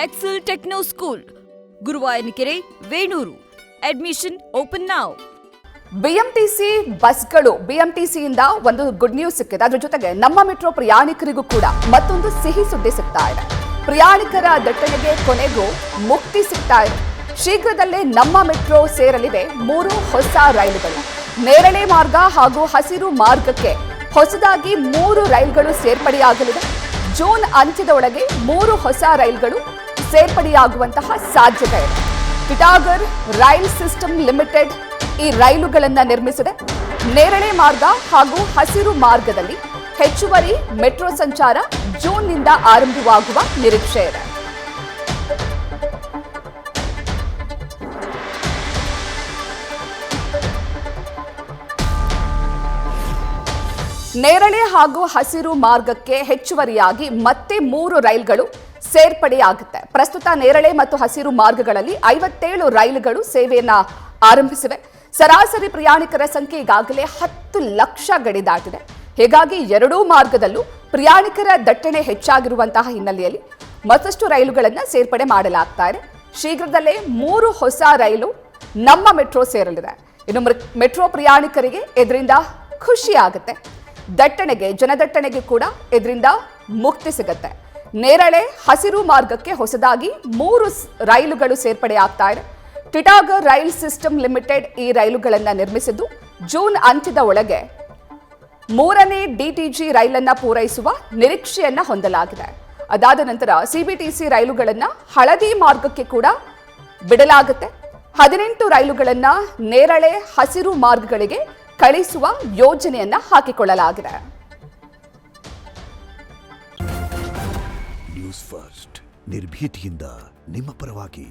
Excel techno school, Guruvayanakere, Venur. Admission open now. BMTC ಬಸ್ಗಳು ಬಿಎಂಟಿಸಿಯಿಂದ ಒಂದು ಗುಡ್ ನ್ಯೂಸ್ ಸಿಕ್ಕಿದೆ. ಅದ್ರ ಜೊತೆಗೆ ನಮ್ಮ ಮೆಟ್ರೋ ಪ್ರಯಾಣಿಕರಿಗೂ ಕೂಡ ಮತ್ತೊಂದು ಸಿಹಿ ಸುದ್ದಿ ಸಿಗ್ತಾ ಇದೆ. ಪ್ರಯಾಣಿಕರ ದಟ್ಟಣೆಗೆ ಕೊನೆಗೂ ಮುಕ್ತಿ ಸಿಗ್ತಾ ಇದೆ. ಶೀಘ್ರದಲ್ಲೇ ನಮ್ಮ ಮೆಟ್ರೋ ಸೇರಲಿವೆ 3 ಹೊಸ ರೈಲುಗಳು. ನೇರಳೆ ಮಾರ್ಗ ಹಾಗೂ ಹಸಿರು ಮಾರ್ಗಕ್ಕೆ ಹೊಸದಾಗಿ 3 ರೈಲುಗಳು ಸೇರ್ಪಡೆಯಾಗಲಿದೆ. ಜೂನ್ ಅಂತ್ಯದ ಒಳಗೆ 3 ಹೊಸ ರೈಲುಗಳು ಸೇರ್ಪಡೆಯಾಗುವಂತಹ ಸಾಧ್ಯತೆ ಇದೆ. ಟಿಟಾಗರ್ ರೈಲ್ ಸಿಸ್ಟಮ್ ಲಿಮಿಟೆಡ್ ಈ ರೈಲುಗಳನ್ನು ನಿರ್ಮಿಸಿದೆ. ನೇರಳೆ ಮಾರ್ಗ ಹಾಗೂ ಹಸಿರು ಮಾರ್ಗದಲ್ಲಿ ಹೆಚ್ಚುವರಿ ಮೆಟ್ರೋ ಸಂಚಾರ ಜೂನ್ನಿಂದ ಆರಂಭವಾಗುವ ನಿರೀಕ್ಷೆ ಇದೆ. ನೇರಳೆ ಹಾಗೂ ಹಸಿರು ಮಾರ್ಗಕ್ಕೆ ಹೆಚ್ಚುವರಿಯಾಗಿ ಮತ್ತೆ 3 ರೈಲುಗಳು ಸೇರ್ಪಡೆಯಾಗುತ್ತೆ. ಪ್ರಸ್ತುತ ನೇರಳೆ ಮತ್ತು ಹಸಿರು ಮಾರ್ಗಗಳಲ್ಲಿ 57 ರೈಲುಗಳು ಸೇವೆಯನ್ನ ಆರಂಭಿಸಿವೆ. ಸರಾಸರಿ ಪ್ರಯಾಣಿಕರ ಸಂಖ್ಯೆ ಈಗಾಗಲೇ 10 ಲಕ್ಷ ಗಡಿ ದಾಟಿದೆ. ಹೀಗಾಗಿ ಎರಡೂ ಮಾರ್ಗದಲ್ಲೂ ಪ್ರಯಾಣಿಕರ ದಟ್ಟಣೆ ಹೆಚ್ಚಾಗಿರುವಂತಹ ಹಿನ್ನೆಲೆಯಲ್ಲಿ ಮತ್ತಷ್ಟು ರೈಲುಗಳನ್ನು ಸೇರ್ಪಡೆ ಮಾಡಲಾಗ್ತಾ ಇದೆ. ಶೀಘ್ರದಲ್ಲೇ 3 ಹೊಸ ರೈಲು ನಮ್ಮ ಮೆಟ್ರೋ ಸೇರಲಿದೆ. ಇನ್ನು ಮೆಟ್ರೋ ಪ್ರಯಾಣಿಕರಿಗೆ ಇದರಿಂದ ಖುಷಿ ಆಗುತ್ತೆ. ಜನದಟ್ಟಣೆಗೆ ಕೂಡ ಇದರಿಂದ ಮುಕ್ತಿ ಸಿಗುತ್ತೆ. ನೇರಳೆ ಹಸಿರು ಮಾರ್ಗಕ್ಕೆ ಹೊಸದಾಗಿ 3 ರೈಲುಗಳು ಸೇರ್ಪಡೆ ಆಗ್ತಾ ಇದೆ. ಟಿಟಾಗರ್ ರೈಲ್ ಸಿಸ್ಟಮ್ ಲಿಮಿಟೆಡ್ ಈ ರೈಲುಗಳನ್ನು ನಿರ್ಮಿಸಿದ್ದು ಜೂನ್ ಅಂತ್ಯದ ಒಳಗೆ 3ನೇ ಡಿಟಿಜಿ ರೈಲನ್ನು ಪೂರೈಸುವ ನಿರೀಕ್ಷೆಯನ್ನ ಹೊಂದಲಾಗಿದೆ. ಅದಾದ ನಂತರ ಸಿಬಿಟಿಸಿ ರೈಲುಗಳನ್ನು ಹಳದಿ ಮಾರ್ಗಕ್ಕೆ ಕೂಡ ಬಿಡಲಾಗುತ್ತೆ. 18 ರೈಲುಗಳನ್ನು ನೇರಳೆ ಹಸಿರು ಮಾರ್ಗಗಳಿಗೆ ಕಳಿಸುವ ಯೋಜನೆಯನ್ನ ಹಾಕಿಕೊಳ್ಳಲಾಗಿದೆ. ನ್ಯೂಸ್ ಫಸ್ಟ್ ನಿರ್ಭೀತಿಯಿಂದ ನಿಮ್ಮ ಪರವಾಗಿ.